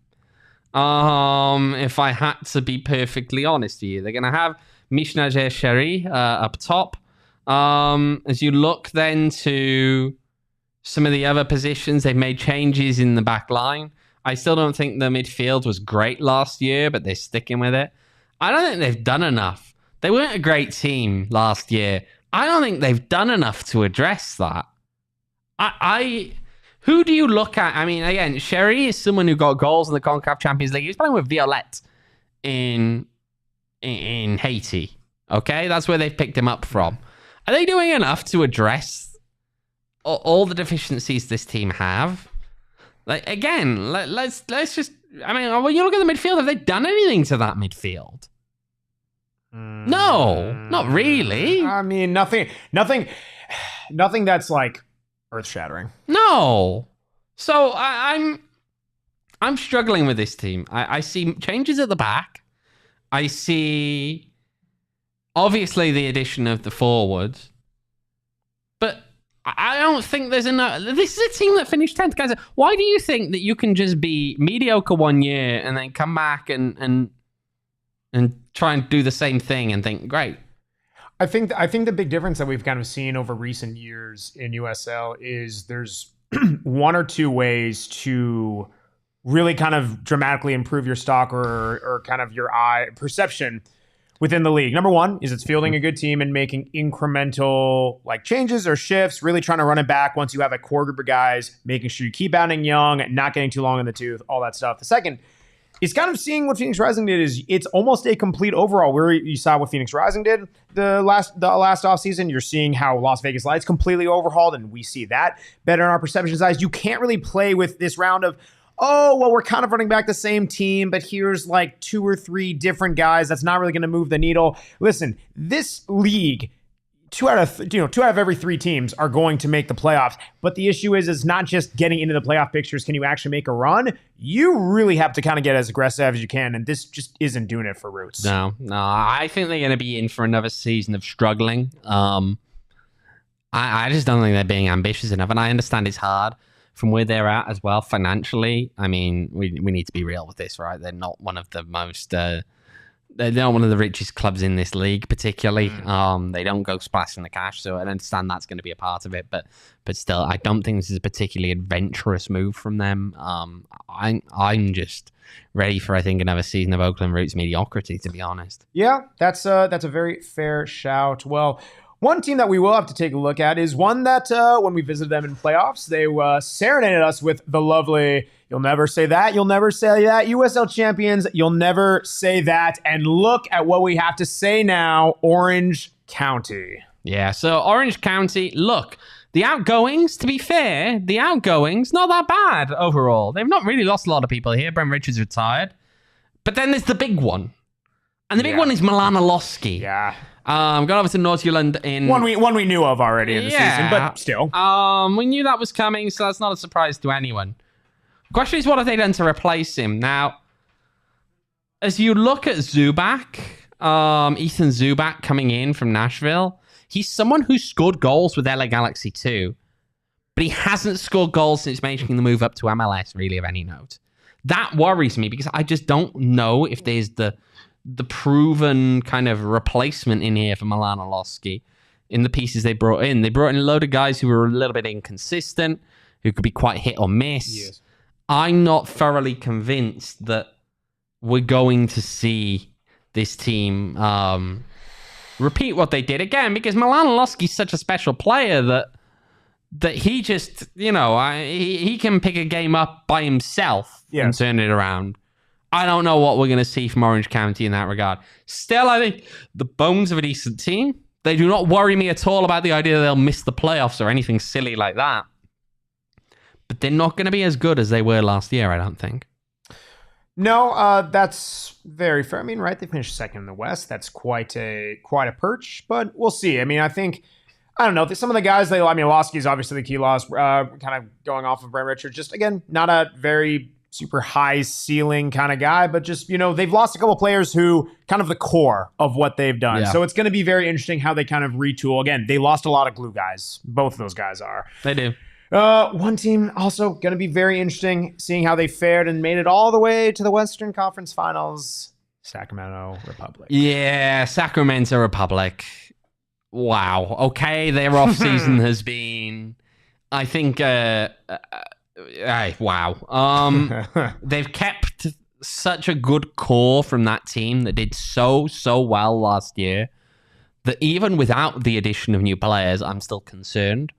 If I had to be perfectly honest with you, they're going to have Mishna Sheri up top. As you look then to some of the other positions, they've made changes in the back line. I still don't think the midfield was great last year, but they're sticking with it. I don't think they've done enough. They weren't a great team last year. I don't think they've done enough to address that. Who do you look at? I mean, again, Sherry is someone who got goals in the CONCACAF Champions League. He was playing with Violette in Haiti. Okay, that's where they've picked him up from. Are they doing enough to address all the deficiencies this team have? Let's just. I mean, when you look at the midfield, have they done anything to that midfield? No, not really. I mean, nothing that's earth-shattering. No. So I'm struggling with this team. I see changes at the back. I see obviously the addition of the forwards, but I don't think there's enough. This is a team that finished 10th, guys. Why do you think that you can just be mediocre one year and then come back and try and do the same thing and think, great? I think the big difference that we've kind of seen over recent years in USL is there's one or two ways to really kind of dramatically improve your stock or kind of your eye perception within the league. Number one is it's fielding a good team and making incremental changes or shifts, really trying to run it back once you have a core group of guys, making sure you keep adding young, not getting too long in the tooth, all that stuff. The second is kind of seeing what Phoenix Rising did. Is it's almost a complete overhaul. Where you saw what Phoenix Rising did the last offseason, you're seeing how Las Vegas Lights completely overhauled, and we see that better in our perception size. You can't really play with this round of, oh, well, we're kind of running back the same team, but here's like 2 or 3 different guys. That's not really going to move the needle. Listen, this league, 2 out of every 3 teams are going to make the playoffs. But the issue is not just getting into the playoff pictures. Can you actually make a run? You really have to kind of get as aggressive as you can, and this just isn't doing it for Roots. No, I think they're going to be in for another season of struggling. I just don't think they're being ambitious enough, and I understand it's hard from where they're at as well financially. I mean, we need to be real with this, right? They're not one of the most... they're not one of the richest clubs in this league, particularly. They don't go splashing the cash, so I understand that's going to be a part of it. But still, I don't think this is a particularly adventurous move from them. I'm just ready for, I think, another season of Oakland Roots mediocrity, to be honest. Yeah, that's a very fair shout. Well, one team that we will have to take a look at is one that when we visited them in playoffs, they serenaded us with the lovely, you'll never say that, you'll never say that, USL champions, you'll never say that. And look at what we have to say now, Orange County. Yeah, so Orange County, look, the outgoings, to be fair, not that bad overall. They've not really lost a lot of people here. Brent Richards retired. But then there's the big one. And the big one is Milan Alowski. Yeah. Got over to Nordsjælland in... One we knew of already in the season, but still. We knew that was coming, so that's not a surprise to anyone. The question is, what have they done to replace him? Now, as you look at Zubac, Ethan Zubac coming in from Nashville, he's someone who scored goals with LA Galaxy too, but he hasn't scored goals since making the move up to MLS, really, of any note. That worries me because I just don't know if there's the proven kind of replacement in here for Milan Alowski in the pieces they brought in. They brought in a load of guys who were a little bit inconsistent, who could be quite hit or miss. Yes. I'm not thoroughly convinced that we're going to see this team repeat what they did again, because Milan Alowski's such a special player that he just, he can pick a game up by himself and turn it around. I don't know what we're going to see from Orange County in that regard. Still, I think the bones of a decent team. They do not worry me at all about the idea that they'll miss the playoffs or anything silly like that. But they're not going to be as good as they were last year, I don't think. No, that's very fair. I mean, right, they finished second in the West. That's quite a perch, but we'll see. I mean, I don't know. Some of the guys, Alowski is obviously the key loss, kind of going off of Brent Richards. Just, again, not a very super high ceiling kind of guy, but just, they've lost a couple players who kind of the core of what they've done. Yeah. So it's going to be very interesting how they kind of retool. Again, they lost a lot of glue guys. Both of those guys are. They do. One team also going to be very interesting, seeing how they fared and made it all the way to the Western Conference Finals. Sacramento Republic. Yeah, Sacramento Republic. Wow. Okay, their offseason has been, I think, wow. They've kept such a good core from that team that did so well last year that even without the addition of new players, I'm still concerned.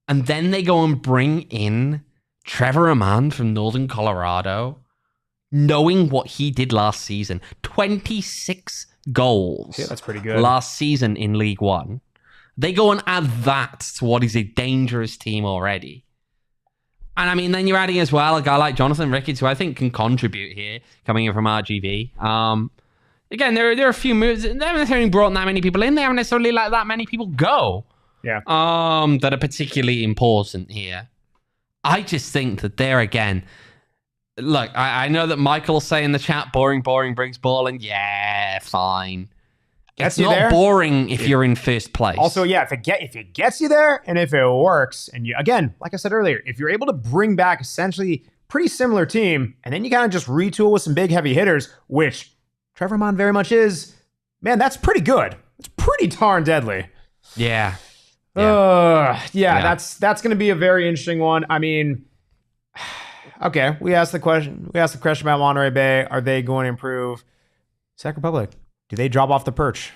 And then they go and bring in Trevor Aman from Northern Colorado, knowing what he did last season. 26 goals. Yeah, that's pretty good. Last season in League One. They go and add that to what is a dangerous team already. And I mean, then you're adding as well a guy like Jonathan Ricketts, who I think can contribute here, coming in from RGV. Again, there are a few moves. They haven't necessarily brought that many people in. They haven't necessarily let that many people go. Yeah. That are particularly important here. I just think that there again, look, I know that Michael will say in the chat, boring brings balling. Yeah, fine. It's not boring if you're in first place. Also, yeah, if it gets you there and if it works, and you, again, like I said earlier, if you're able to bring back essentially pretty similar team, and then you kind of just retool with some big heavy hitters, which Trevor Aman very much is, man, that's pretty good. It's pretty darn deadly. Yeah. That's going to be a very interesting one. I mean, okay, we asked the question about Monterey Bay. Are they going to improve? Sac Republic, do they drop off the perch?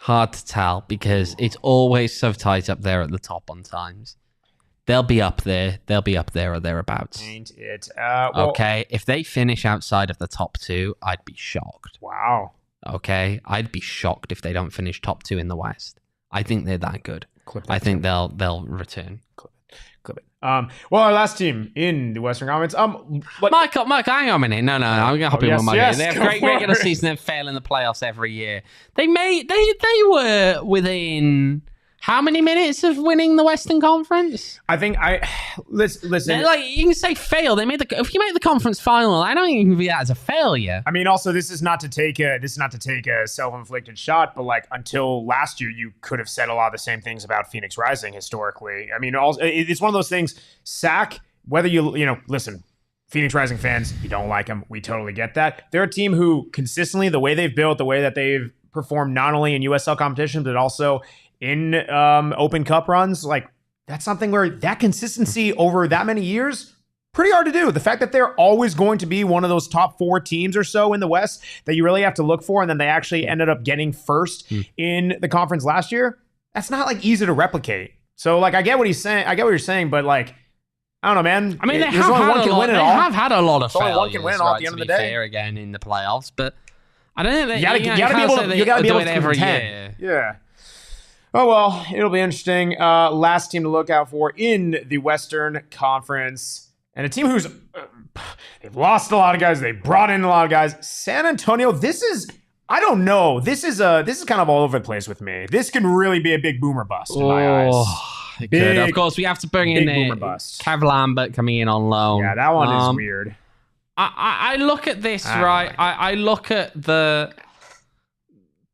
Hard to tell because it's always so tight up there at the top on times. they'll be up there. They'll be up there or thereabouts. Ain't it? Okay, if they finish outside of the top 2, I'd be shocked. Wow. Okay, I'd be shocked if they don't finish top 2 in the West. I think they're that good. I think they'll return. Clip it. Well, our last team in the Western Conference. Mike, hang on a minute. No, I'm gonna hop in with Mike. Yes, they have a great regular season and fail in the playoffs every year. They were within how many minutes of winning the Western Conference? I think listen. Like, you can say fail. If you make the conference final, I don't think you can view that as a failure. I mean, also this is not to take a self-inflicted shot, but like until last year, you could have said a lot of the same things about Phoenix Rising historically. I mean, it's one of those things. SAC, whether you listen. Phoenix Rising fans, you don't like them. We totally get that. They're a team who consistently, the way they've built, the way that they've performed not only in USL competition, but also in Open Cup runs, like that's something where that consistency over that many years, pretty hard to do. The fact that they're always going to be one of those top 4 teams or so in the West that you really have to look for, and then they actually ended up getting first in the conference last year, that's not like easy to replicate. So like I get what he's saying, I get what you're saying, but like I don't know, man. I mean, they have had a lot of failures. One can win all at the end of the day. Fair again in the playoffs, but I don't think you gotta be able to every year. Yeah. Oh, well, it'll be interesting. Last team to look out for in the Western Conference. And a team who's they've lost a lot of guys. They brought in a lot of guys. San Antonio, I don't know. This is kind of all over the place with me. This can really be a big boomer bust in my eyes. It could. Of course, we have to bring in Kev Lambert coming in on loan. Yeah, that one is weird. I look at this, right? I look at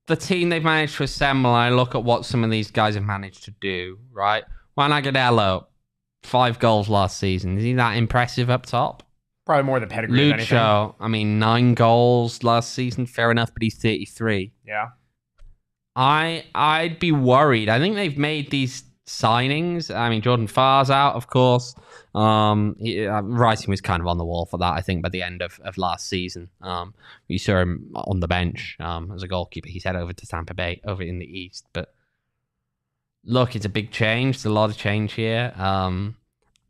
the team they've managed to assemble, and I look at what some of these guys have managed to do, right? Juan Agudelo, 5 goals last season. Is he that impressive up top? Probably more the pedigree than anything. Lucho, I mean, 9 goals last season. Fair enough, but he's 33. Yeah. I'd be worried. I think they've made these signings. I mean, Jordan Farr's out, of course. Writing was kind of on the wall for that, I think, by the end of last season. You saw him on the bench as a goalkeeper. He's head over to Tampa Bay, over in the East. But look, it's a big change. There's a lot of change here. I'm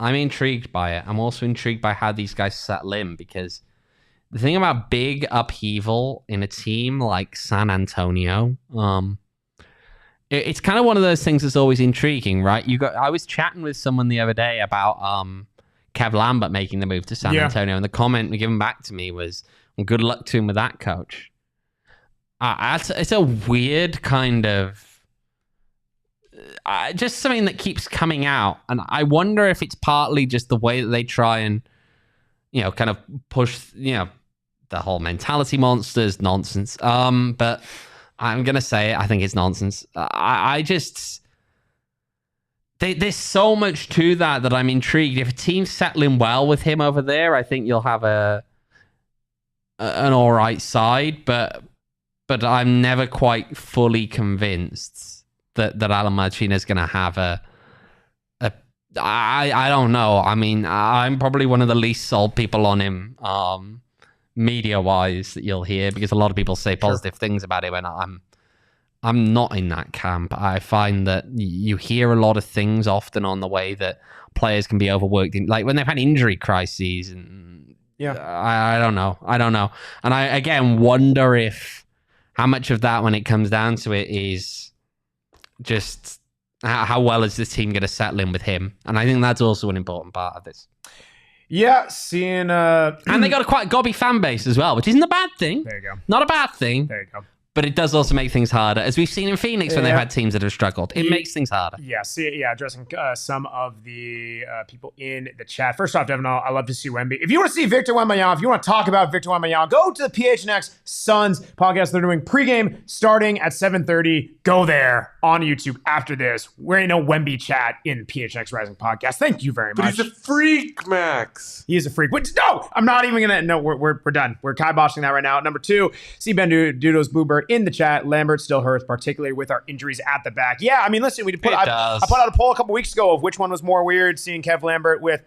intrigued by it. I'm also intrigued by how these guys settle in, because the thing about big upheaval in a team like San Antonio, it's kind of one of those things that's always intriguing, right? I was chatting with someone the other day about Kev Lambert making the move to San Antonio, and the comment given back to me was, well, good luck to him with that, coach. It's a weird kind of... just something that keeps coming out, and I wonder if it's partly just the way that they try and, kind of push, the whole mentality monsters nonsense. But I'm gonna say it, I think it's nonsense. There's so much to that I'm intrigued. If a team's settling well with him over there, I think you'll have an all right side. But I'm never quite fully convinced that Alan Martinez going to have I don't know. I mean, I'm probably one of the least sold people on him, media-wise, that you'll hear, because a lot of people say positive things about him, and I'm not in that camp. I find that you hear a lot of things often on the way that players can be overworked, like when they've had injury crises, and I don't know. And I, again, wonder if how much of that, when it comes down to it, is just how well is this team going to settle in with him? And I think that's also an important part of this. Yeah, seeing... and they got a quite gobby fan base as well, which isn't a bad thing. There you go. Not a bad thing. There you go. But it does also make things harder, as we've seen in Phoenix when they've had teams that have struggled. It makes things harder. Yeah, addressing some of the people in the chat. First off, Devin, I love to see Wemby. If you want to see Victor Wembanyama, if you want to talk about Victor Wembanyama, go to the PHNX Suns podcast. They're doing pregame starting at 7:30. Go there on YouTube after this. We're in a Wemby chat in PHNX Rising podcast. Thank you very much. But he's a freak, Max. He is a freak. No, I'm not even going to. No, we're done. We're kiboshing that right now. Number 2, see Ben Dudo's Bluebird in the chat. Lambert still hurts, particularly with our injuries at the back. Yeah, I mean, listen, I put out a poll a couple weeks ago of which one was more weird, seeing Kev Lambert with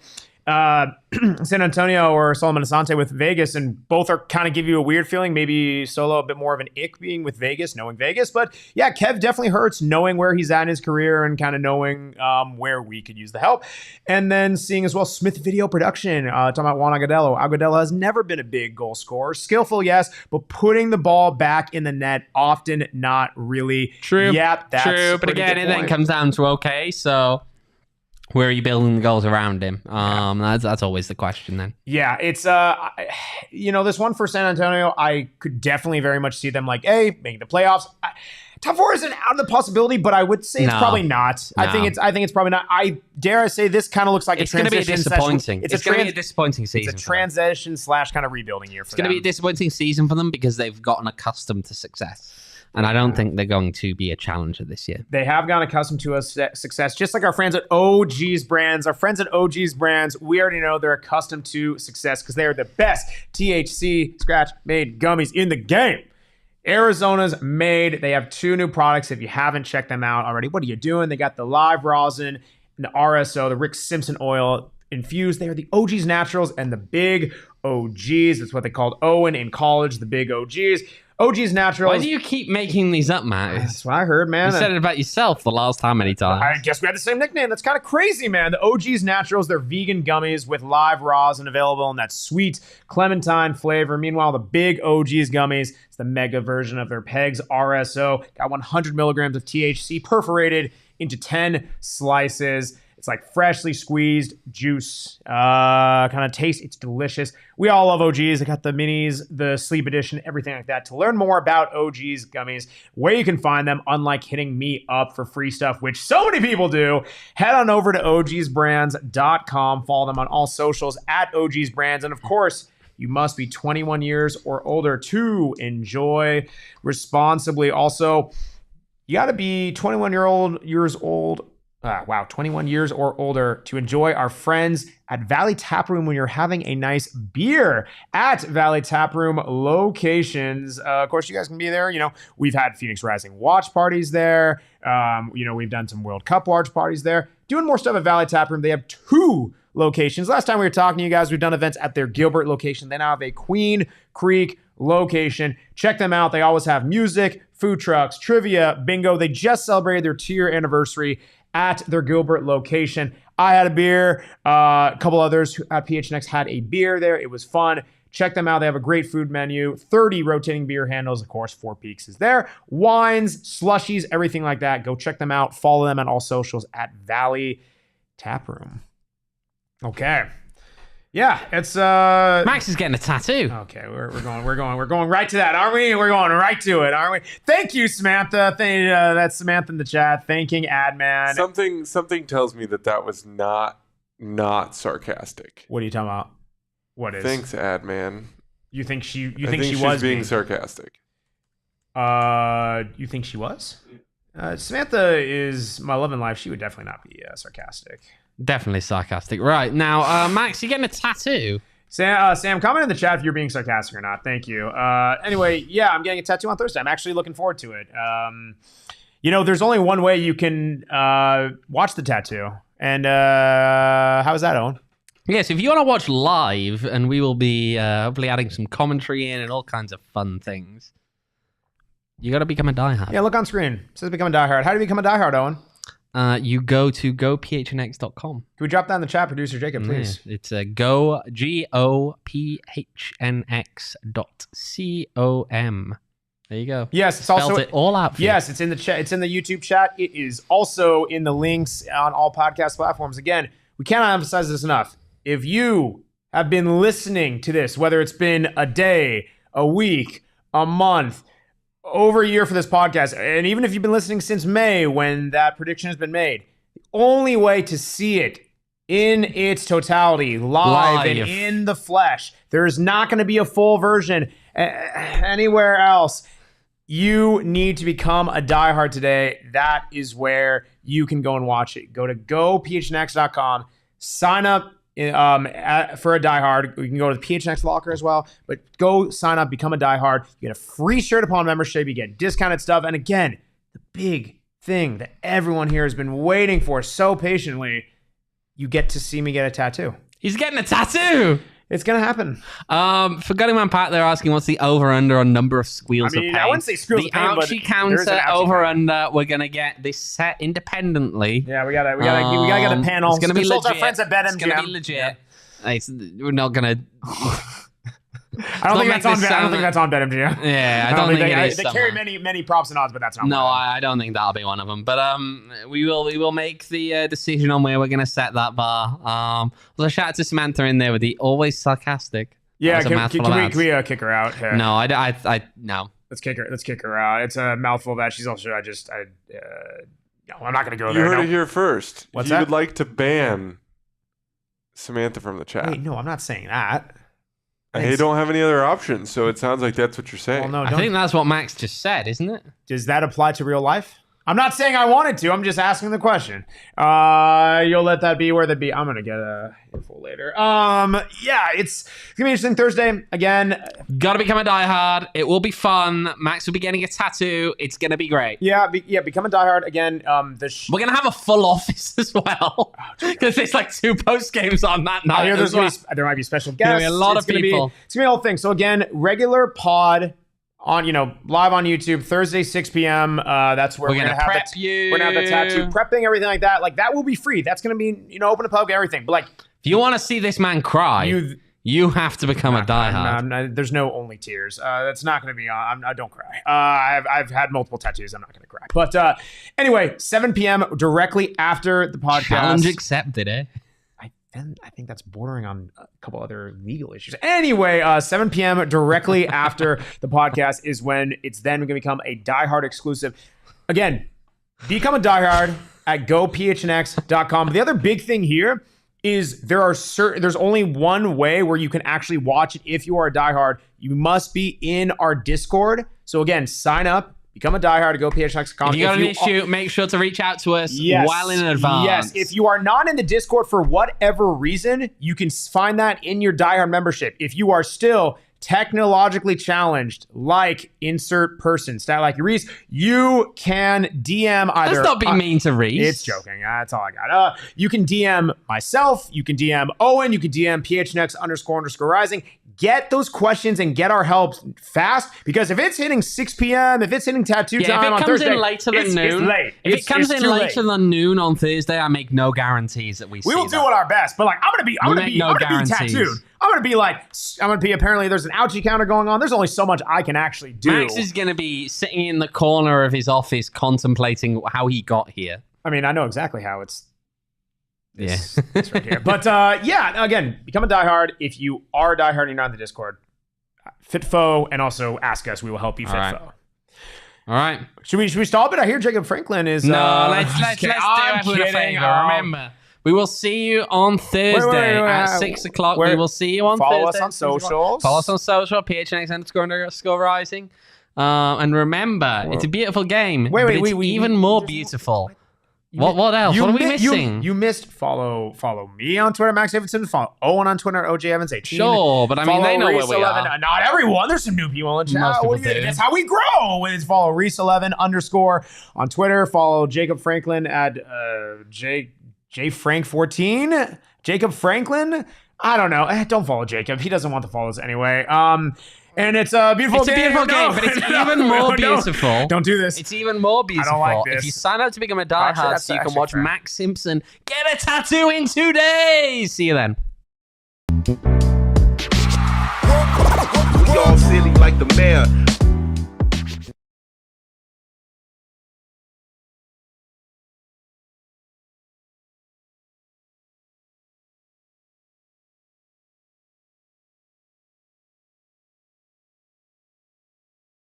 San Antonio or Solomon Asante with Vegas, and both are kind of give you a weird feeling. Maybe Solo a bit more of an ick being with Vegas, knowing Vegas. But yeah, Kev definitely hurts knowing where he's at in his career and kind of knowing where we could use the help. And then seeing as well Smith Video Production, talking about Juan Agudelo. Agudelo has never been a big goal scorer. Skillful, yes, but putting the ball back in the net often not really. True. Yep, that's true. But again, it then comes down to, okay, so where are you building the goals around him? That's always the question then. Yeah, it's this one for San Antonio, I could definitely very much see them like, making the playoffs. Top 4 isn't out of the possibility, but I would say it's probably not. No. I think it's probably not. I dare say this kind of looks like it's going to be disappointing. It's going to be a disappointing season. It's a transition / kind of rebuilding year for them. It's going to be a disappointing season for them because they've gotten accustomed to success. And I don't think they're going to be a challenger this year. They have gotten accustomed to a success, just like our friends at OG's Brands. Our friends at OG's Brands, we already know they're accustomed to success because they are the best THC scratch-made gummies in the game. Arizona's made. They have 2 new products. If you haven't checked them out already, what are you doing? They got the live rosin and the RSO, the Rick Simpson oil infused. They are the OG's Naturals and the big OGs. That's what they called Owain in college, the big OGs. OG's Naturals. Why do you keep making these up, Matt? That's what I heard, man. You said it about yourself the last time many times. I guess we had the same nickname. That's kind of crazy, man. The OG's Naturals, they're vegan gummies with live rosin available in that sweet clementine flavor. Meanwhile, the big OG's gummies, it's the mega version of their Pegs RSO. Got 100 milligrams of THC perforated into 10 slices. It's like freshly squeezed juice kind of taste. It's delicious. We all love OGs. I got the minis, the sleep edition, everything like that. To learn more about OG's gummies, where you can find them, unlike hitting me up for free stuff, which so many people do, head on over to ogsbrands.com. Follow them on all socials at OG's Brands. And of course, you must be 21 years or older to enjoy responsibly. Also, you got to be 21 years old. 21 years or older to enjoy our friends at Valley Taproom when you're having a nice beer at Valley Taproom locations. Of course, you guys can be there. We've had Phoenix Rising watch parties there. We've done some World Cup watch parties there. Doing more stuff at Valley Taproom. They have 2 locations. Last time we were talking to you guys, we've done events at their Gilbert location. They now have a Queen Creek location. Check them out. They always have music, food trucks, trivia, bingo. They just celebrated their 2-year anniversary at their Gilbert location. I had a beer. A couple others at PHNX had a beer there. It was fun. Check them out. They have a great food menu, 30 rotating beer handles. Of course, 4 Peaks is there. Wines, slushies, everything like that. Go check them out. Follow them on all socials at Valley Taproom. Okay. Yeah, it's Max is getting a tattoo. Okay, we're going right to that, aren't we? We're going right to it, aren't we? Thank you, Samantha. That's Samantha in the chat thanking Adman. Something tells me that was not sarcastic. What are you talking about? What is? Thanks, Adman. You think she she's was being sarcastic? You think she was? Samantha is my love in life. She would definitely not be sarcastic. Definitely sarcastic. Right. Now, Max, you're getting a tattoo. Sam, comment in the chat if you're being sarcastic or not. Thank you. Anyway, yeah, I'm getting a tattoo on Thursday. I'm actually looking forward to it. There's only one way you can watch the tattoo. And how is that, Owen? Yes, if you want to watch live, and we will be hopefully adding some commentary in and all kinds of fun things, you got to become a diehard. Yeah, look on screen. It says become a diehard. How do you become a diehard, Owen? You go to gophnx.com. Can we drop that in the chat, producer Jacob, please? Yeah, it's gophnx.com. There you go. Yes, it's Spelled also it all out for yes, you. it's in the chat. It's in the YouTube chat. It is also in the links on all podcast platforms. Again, we cannot emphasize this enough. If you have been listening to this, whether it's been a day, a week, a month, over a year for this podcast, and even if you've been listening since May when that prediction has been made, the only way to see it in its totality, live and in the flesh, there is not going to be a full version anywhere else. You need to become a diehard today. That is where you can go and watch it. Go to gophnx.com, sign up for a diehard. You can go to the PHNX locker as well, but go sign up, become a diehard. You get a free shirt upon membership. You get discounted stuff. And again, the big thing that everyone here has been waiting for so patiently, you get to see me get a tattoo. He's getting a tattoo. It's going to happen. For Gunning Pat, they're asking what's the over-under on number of squeals of pain. I wouldn't say squeals of pain, but the counter over-under, we're going to get this set independently. Yeah, we gotta get a panel. It's going to be legit. Our friends at BetMGM. It's going to be legit. Yeah. We're not going to... I don't think that's on BetMGM. Yeah, I don't think it is. They carry many props and odds, but that's not. No, I don't think that'll be one of them. But we will make the decision on where we're going to set that bar. Well, a shout out to Samantha in there with the always sarcastic. Yeah, can we kick her out? Yeah. No, I no. Let's kick her out. It's a mouthful of that. She's also no, I'm not going to go you there. You heard it here first. What's you that? would like to ban Samantha from the chat. Wait, no, I'm not saying that. They don't have any other options, so it sounds like that's what you're saying. Well, no, I think that's what Max just said, isn't it? Does that apply to real life? I'm not saying I wanted to. I'm just asking the question. You'll let that be where that be. I'm gonna get a info later. Yeah, it's gonna be interesting Thursday again. Gotta become a diehard. It will be fun. Max will be getting a tattoo. It's gonna be great. Yeah, become a diehard again. We're gonna have a full office as well because there's like 2 post games on that night. There might be special guests. There'll be a lot of people. It's gonna be a whole thing. So again, regular pod. On live on YouTube Thursday 6 p.m. That's where we're gonna have we're gonna have the tattoo prepping, everything like that. Like that will be free. That's gonna be open to public, everything. But like, if you want to see this man cry, you have to become a diehard. There's no only tears. That's not gonna be on. I don't cry. I've had multiple tattoos. I'm not gonna cry. But anyway, 7 p.m. directly after the podcast. Challenge accepted, eh? I think that's bordering on a couple other legal issues. Anyway, 7 p.m. directly after the podcast is when it's then going to become a diehard exclusive. Again, become a diehard at gophnx.com. But the other big thing here is there's only one way where you can actually watch it if you are a diehard. You must be in our Discord. So again, sign up. Become a diehard at gophnx.com. If you got an issue, make sure to reach out to us well in advance. Yes, if you are not in the Discord for whatever reason, you can find that in your diehard membership. If you are still technologically challenged, like insert person, stat like Reese, you can DM either. Let's not be mean to Reese. It's joking. That's all I got. You can DM myself. You can DM Owen. You can DM phnx__rising. Get those questions and get our help fast, because if it's hitting 6 p.m., if it's hitting tattoo time on Thursday, if it comes in later than noon on Thursday, I make no guarantees that we will do our best. But like, I'm gonna be tattooed. I'm gonna be apparently there's an ouchie counter going on. There's only so much I can actually do. Max is gonna be sitting in the corner of his office contemplating how he got here. I mean, I know exactly how it's. It's right here. But again, become a diehard. If you are a diehard and you're not in the Discord, FitFo, and also ask us. We will help you FitFo. All right. Should we stop it? I hear Jacob Franklin is. No, let's do everyone a favor. Remember, we will see you on Thursday at 6 o'clock. We will see you on Thursday. Follow us on socials. Follow us on social. PHNX__rising. And remember, it's a beautiful game. It's even more beautiful. What else? What are we missing? You missed follow me on Twitter, Max Davidson. Follow Owen on Twitter, OJ Evans 18. Sure, but I mean, they know where we are. Not everyone. There's some new people in chat. Most people do. That's how we grow. It's follow Reese11_ on Twitter. Follow Jacob Franklin at JFrank14. Jacob Franklin. I don't know. Don't follow Jacob. He doesn't want to follow us anyway. And it's a beautiful game. It's a beautiful game, but it's even more beautiful. Don't do this. It's even more beautiful. I don't like this. If you sign up to become a diehard, so you can watch Max Simpson get a tattoo in 2 days. See you then. We all silly like the mayor.